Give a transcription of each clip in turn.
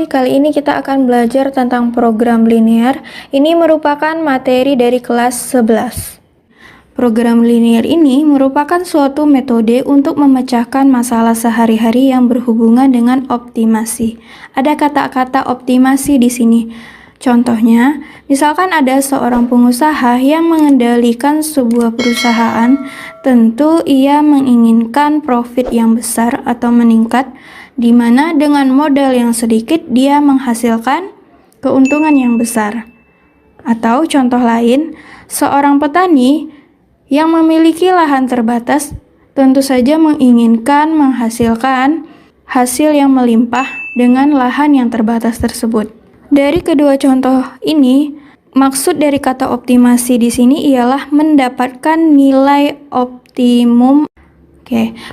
kali ini kita akan belajar tentang program linear. Ini merupakan materi dari kelas 11. Program linear ini merupakan suatu metode untuk memecahkan masalah sehari-hari yang berhubungan dengan optimasi. Ada kata-kata optimasi di sini. Contohnya, misalkan ada seorang pengusaha yang mengendalikan sebuah perusahaan, tentu ia menginginkan profit yang besar atau meningkat, di mana dengan modal yang sedikit dia menghasilkan keuntungan yang besar. Atau contoh lain, seorang petani yang memiliki lahan terbatas tentu saja menginginkan menghasilkan hasil yang melimpah dengan lahan yang terbatas tersebut. Dari kedua contoh ini, maksud dari kata optimasi di sini ialah mendapatkan nilai optimum.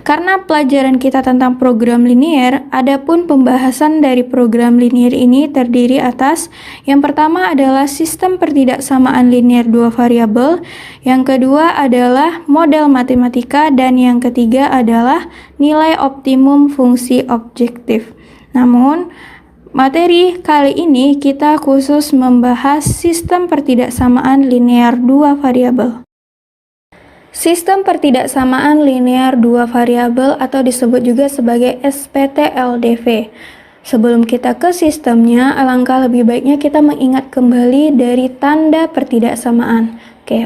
Karena pelajaran kita tentang program linear, adapun pembahasan dari program linear ini terdiri atas yang pertama adalah sistem pertidaksamaan linear dua variabel, yang kedua adalah model matematika, dan yang ketiga adalah nilai optimum fungsi objektif. Namun, materi kali ini kita khusus membahas sistem pertidaksamaan linear dua variabel. Sistem pertidaksamaan linear dua variabel atau disebut juga sebagai SPT-LDV. Sebelum kita ke sistemnya, alangkah lebih baiknya kita mengingat kembali dari tanda pertidaksamaan.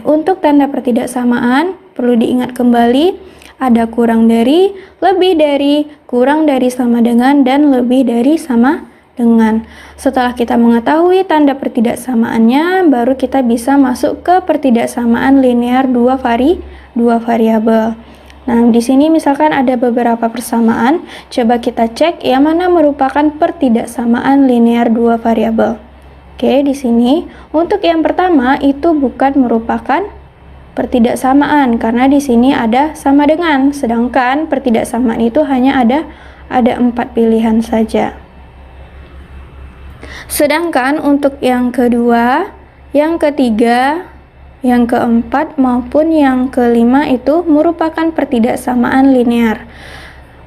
Untuk tanda pertidaksamaan perlu diingat kembali, ada kurang dari, lebih dari, kurang dari sama dengan, dan lebih dari sama dengan. Setelah kita mengetahui tanda pertidaksamaannya, baru kita bisa masuk ke pertidaksamaan linear dua variabel. Nah, di sini misalkan ada beberapa persamaan, coba kita cek yang mana merupakan pertidaksamaan linear dua variabel. Di sini untuk yang pertama itu bukan merupakan pertidaksamaan karena di sini ada sama dengan, sedangkan pertidaksamaan itu hanya ada 4 pilihan saja. Sedangkan untuk yang kedua, yang ketiga, yang keempat maupun yang kelima itu merupakan pertidaksamaan linear.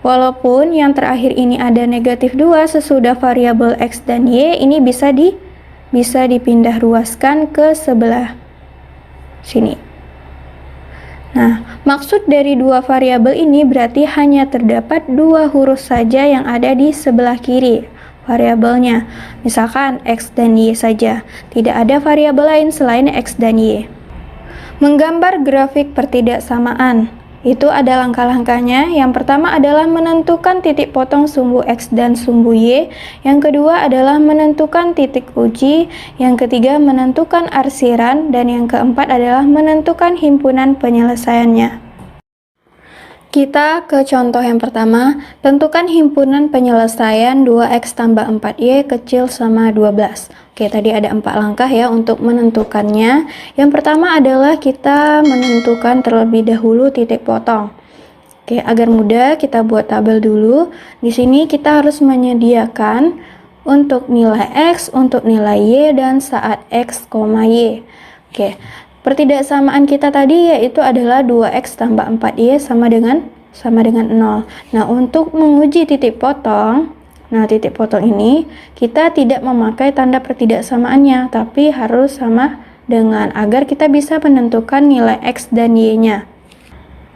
Walaupun yang terakhir ini ada negatif 2 sesudah variabel X dan Y, ini bisa dipindah ruaskan ke sebelah sini. Nah, maksud dari dua variabel ini berarti hanya terdapat 2 huruf saja yang ada di sebelah kiri variabelnya, misalkan X dan Y saja, tidak ada variabel lain selain X dan Y. Menggambar grafik pertidaksamaan, itu ada langkah-langkahnya. Yang pertama adalah menentukan titik potong sumbu X dan sumbu Y, yang kedua adalah menentukan titik uji, yang ketiga menentukan arsiran, dan yang keempat adalah menentukan himpunan penyelesaiannya. Kita ke contoh yang pertama, tentukan himpunan penyelesaian 2x tambah 4y kecil sama 12. Tadi ada 4 langkah ya untuk menentukannya. Yang pertama adalah kita menentukan terlebih dahulu titik potong. Agar mudah kita buat tabel dulu. Di sini kita harus menyediakan untuk nilai x, untuk nilai y, dan saat x, y. Pertidaksamaan kita tadi yaitu adalah 2x tambah 4y sama dengan 0. Nah, untuk menguji titik potong, titik potong ini kita tidak memakai tanda pertidaksamaannya, tapi harus sama dengan agar kita bisa menentukan nilai x dan y-nya.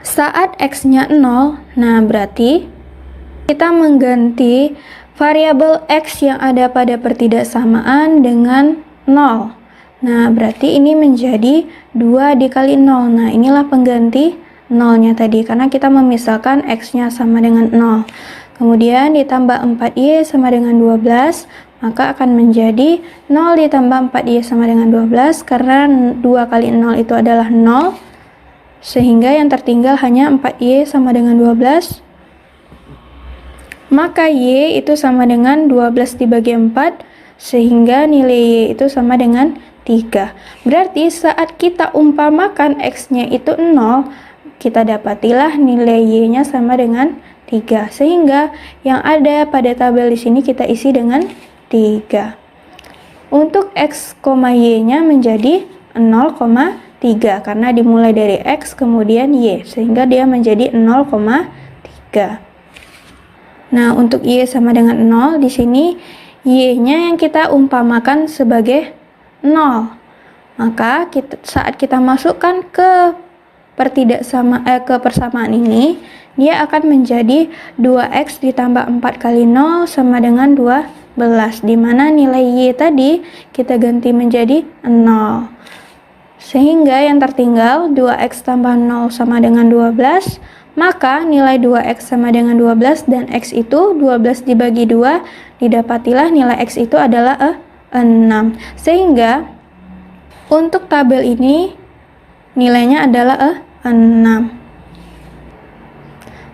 Saat x-nya 0, nah berarti kita mengganti variabel x yang ada pada pertidaksamaan dengan 0. Nah, berarti ini menjadi 2 dikali 0. Nah, inilah pengganti 0-nya tadi, karena kita memisahkan X-nya sama dengan 0. Kemudian ditambah 4Y sama dengan 12, maka akan menjadi 0 ditambah 4Y sama dengan 12, karena 2 kali 0 itu adalah 0, sehingga yang tertinggal hanya 4Y sama dengan 12. Maka Y itu sama dengan 12 dibagi 4, sehingga nilai Y itu sama dengan 3. Berarti saat kita umpamakan X-nya itu 0, kita dapatilah nilai Y-nya sama dengan 3. Sehingga yang ada pada tabel di sini kita isi dengan 3. Untuk X, Y-nya menjadi 0,3 karena dimulai dari X kemudian Y, sehingga dia menjadi 0,3. Nah, untuk Y sama dengan 0 di sini Y-nya yang kita umpamakan sebagai 0. Maka saat kita masukkan ke persamaan ini, dia akan menjadi 2x ditambah 4 kali 0 sama dengan 12, di mana nilai Y tadi kita ganti menjadi 0. Sehingga yang tertinggal 2x tambah 0 sama dengan 12, maka nilai 2x sama dengan 12 dan x itu 12 dibagi 2, didapatilah nilai x itu adalah 6. Sehingga untuk tabel ini nilainya adalah 6.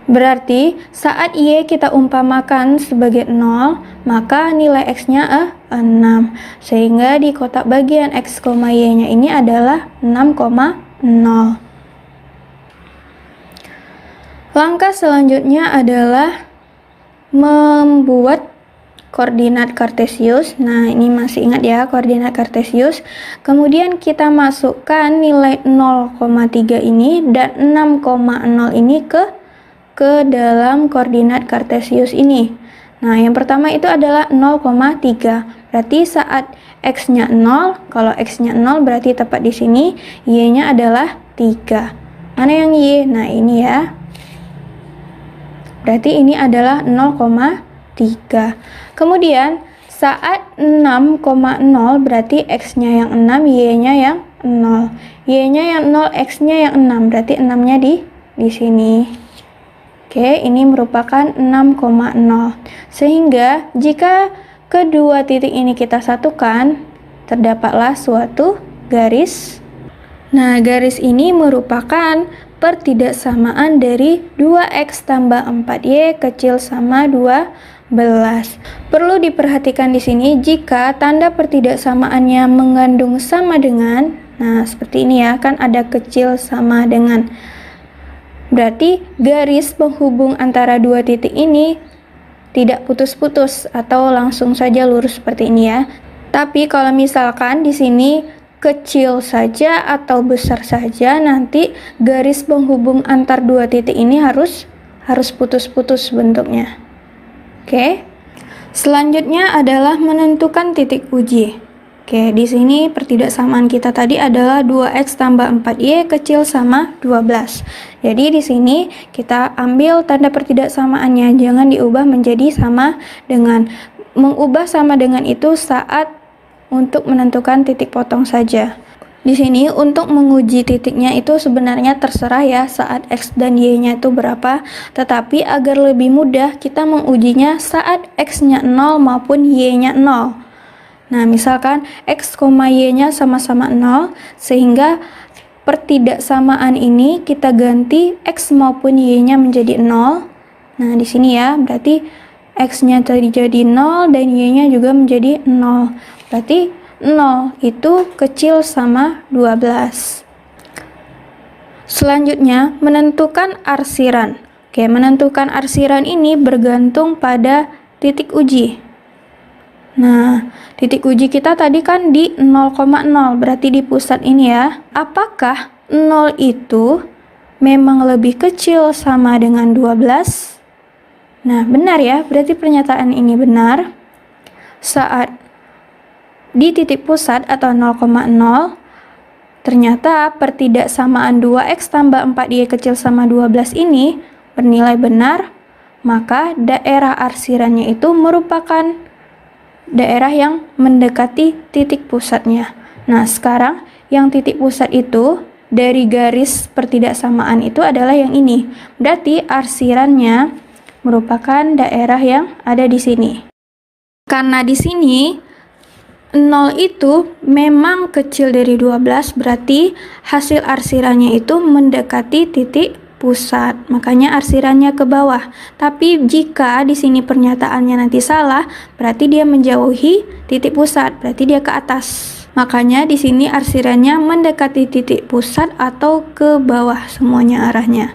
Berarti saat Y kita umpamakan sebagai 0, maka nilai X-nya 6. Sehingga di kotak bagian X, Y-nya ini adalah 6,0. Langkah selanjutnya adalah membuat koordinat kartesius. Nah, ini masih ingat ya koordinat kartesius. Kemudian kita masukkan nilai 0,3 ini dan 6,0 ini ke dalam koordinat kartesius ini. Nah, yang pertama itu adalah 0,3. Berarti saat x-nya 0, kalau x-nya 0 berarti tepat di sini, y-nya adalah 3. Mana yang y? Nah, ini ya. Berarti ini adalah 0,3. Kemudian saat 6,0 berarti x-nya yang 6, y-nya yang 0. Y-nya yang 0, x-nya yang 6, berarti 6-nya di sini. Oke, ini merupakan 6,0. Sehingga jika kedua titik ini kita satukan, terdapatlah suatu garis. Nah, garis ini merupakan pertidaksamaan dari 2x tambah 4y kecil sama 12. Perlu diperhatikan di sini jika tanda pertidaksamaannya mengandung sama dengan, nah seperti ini ya, kan ada kecil sama dengan. Berarti garis penghubung antara dua titik ini tidak putus-putus atau langsung saja lurus seperti ini ya. Tapi kalau misalkan di sini kecil saja atau besar saja, nanti garis penghubung antar dua titik ini harus putus-putus bentuknya. Oke. Selanjutnya adalah menentukan titik uji. Oke, di sini pertidaksamaan kita tadi adalah 2x tambah 4y kecil sama 12. Jadi di sini kita ambil tanda pertidaksamaannya, jangan diubah menjadi sama dengan. Mengubah sama dengan itu saat untuk menentukan titik potong saja. Di sini untuk menguji titiknya itu sebenarnya terserah ya saat x dan y-nya itu berapa, tetapi agar lebih mudah kita mengujinya saat x-nya 0 maupun y-nya 0. Nah, misalkan x, y-nya sama-sama 0, sehingga pertidaksamaan ini kita ganti x maupun y-nya menjadi 0. Nah, di sini ya, berarti x-nya jadi 0 dan y-nya juga menjadi 0. Berarti 0 itu kecil sama 12. Selanjutnya, menentukan arsiran. Oke, menentukan arsiran ini bergantung pada titik uji. Nah, titik uji kita tadi kan di 0,0, berarti di pusat ini ya. Apakah 0 itu memang lebih kecil sama dengan 12? Nah, benar ya, berarti pernyataan ini benar. Saat di titik pusat atau 0,0, ternyata pertidaksamaan 2x tambah 4y kecil sama 12 ini bernilai benar, maka daerah arsirannya itu merupakan daerah yang mendekati titik pusatnya. Nah, sekarang yang titik pusat itu dari garis pertidaksamaan itu adalah yang ini. Berarti arsirannya merupakan daerah yang ada di sini. Karena di sini 0 itu memang kecil dari 12, berarti hasil arsirannya itu mendekati titik pusat. Makanya arsirannya ke bawah. Tapi jika di sini pernyataannya nanti salah, berarti dia menjauhi titik pusat, berarti dia ke atas. Makanya di sini arsirannya mendekati titik pusat atau ke bawah semuanya arahnya.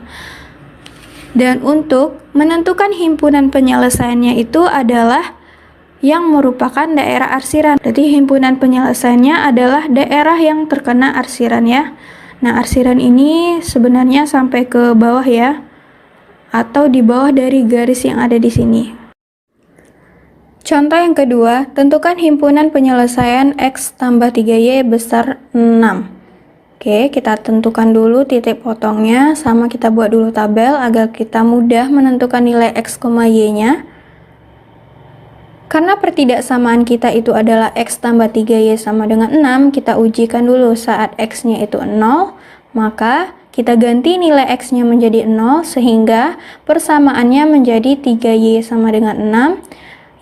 Dan untuk menentukan himpunan penyelesaiannya itu adalah yang merupakan daerah arsiran. Berarti himpunan penyelesaiannya adalah daerah yang terkena arsiran ya. Nah, arsiran ini sebenarnya sampai ke bawah ya, atau di bawah dari garis yang ada di sini. Contoh yang kedua, tentukan himpunan penyelesaian X tambah 3Y besar 6. Oke, kita tentukan dulu titik potongnya, sama kita buat dulu tabel agar kita mudah menentukan nilai X, Y-nya. Karena pertidaksamaan kita itu adalah X tambah 3Y sama dengan 6, kita ujikan dulu saat X-nya itu 0, maka kita ganti nilai X-nya menjadi 0, sehingga persamaannya menjadi 3Y sama dengan 6,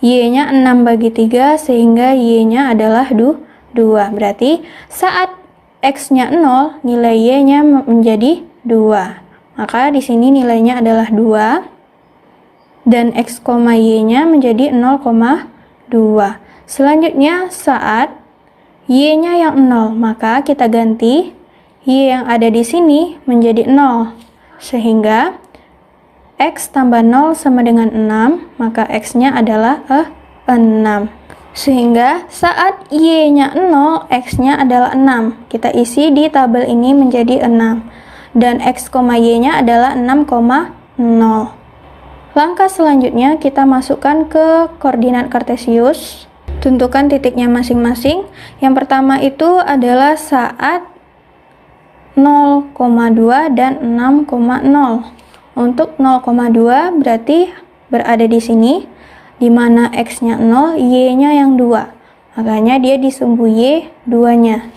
Y-nya 6 bagi 3, sehingga Y-nya adalah 2. Berarti saat X-nya 0, nilai Y-nya menjadi 2. Maka di sini nilainya adalah 2. Dan X, Y-nya menjadi 0,2. Selanjutnya saat Y-nya yang 0, maka kita ganti Y yang ada di sini menjadi 0. Sehingga X tambah 0 sama dengan 6, maka X-nya adalah 6. Sehingga saat Y-nya 0, X-nya adalah 6. Kita isi di tabel ini menjadi 6. Dan X, Y-nya adalah 6,0. Langkah selanjutnya kita masukkan ke koordinat kartesius. Tentukan titiknya masing-masing. Yang pertama itu adalah saat 0,2 dan 6,0. Untuk 0,2 berarti berada di sini, di mana X-nya 0, Y-nya yang 2. Makanya dia disumbu Y 2-nya.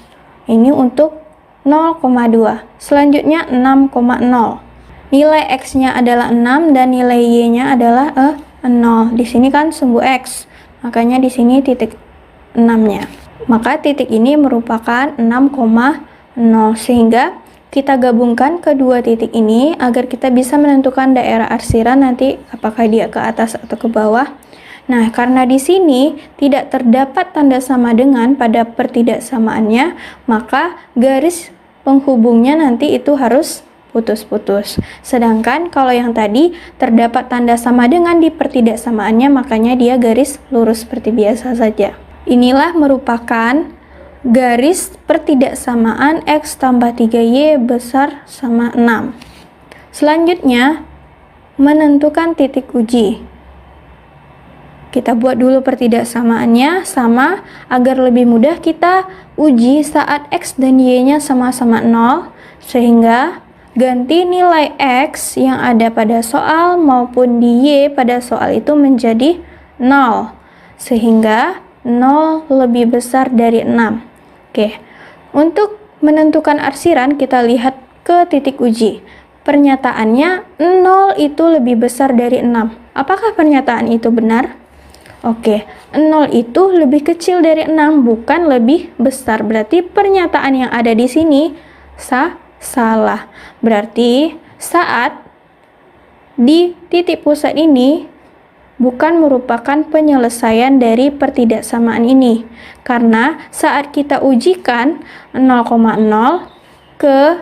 Ini untuk 0,2. Selanjutnya 6,0. Nilai X-nya adalah 6 dan nilai Y-nya adalah 0. Di sini kan sumbu X. Makanya di sini titik 6-nya. Maka titik ini merupakan 6,0, sehingga kita gabungkan kedua titik ini agar kita bisa menentukan daerah arsiran nanti apakah dia ke atas atau ke bawah. Nah, karena di sini tidak terdapat tanda sama dengan pada pertidaksamaannya, maka garis penghubungnya nanti itu harus putus-putus. Sedangkan kalau yang tadi terdapat tanda sama dengan di pertidaksamaannya, makanya dia garis lurus seperti biasa saja. Inilah merupakan garis pertidaksamaan X tambah 3Y besar sama 6. Selanjutnya, menentukan titik uji. Kita buat dulu pertidaksamaannya sama agar lebih mudah kita uji saat X dan Y-nya sama-sama 0, sehingga ganti nilai X yang ada pada soal maupun di Y pada soal itu menjadi 0, sehingga 0 lebih besar dari 6. Oke, untuk menentukan arsiran kita lihat ke titik uji. Pernyataannya 0 itu lebih besar dari 6. Apakah pernyataan itu benar? Oke, 0 itu lebih kecil dari 6, bukan lebih besar. Berarti pernyataan yang ada di sini salah. Berarti saat di titik pusat ini bukan merupakan penyelesaian dari pertidaksamaan ini, karena saat kita ujikan 0,0 ke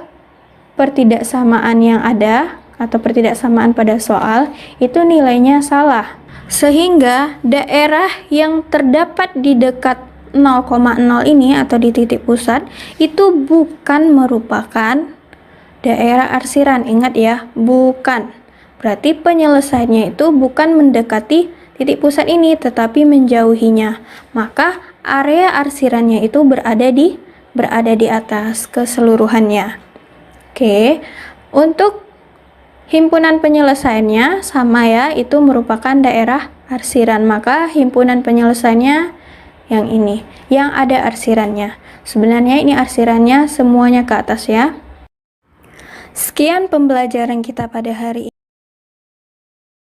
pertidaksamaan yang ada atau pertidaksamaan pada soal, itu nilainya salah, sehingga daerah yang terdapat di dekat 0,0 ini atau di titik pusat itu bukan merupakan daerah arsiran. Ingat ya, bukan. Berarti penyelesaiannya itu bukan mendekati titik pusat ini, tetapi menjauhinya. Maka area arsirannya itu berada di atas keseluruhannya. Oke, untuk himpunan penyelesaiannya sama ya, itu merupakan daerah arsiran. Maka himpunan penyelesaiannya yang ini, yang ada arsirannya. Sebenarnya ini arsirannya semuanya ke atas ya. Sekian pembelajaran kita pada hari ini.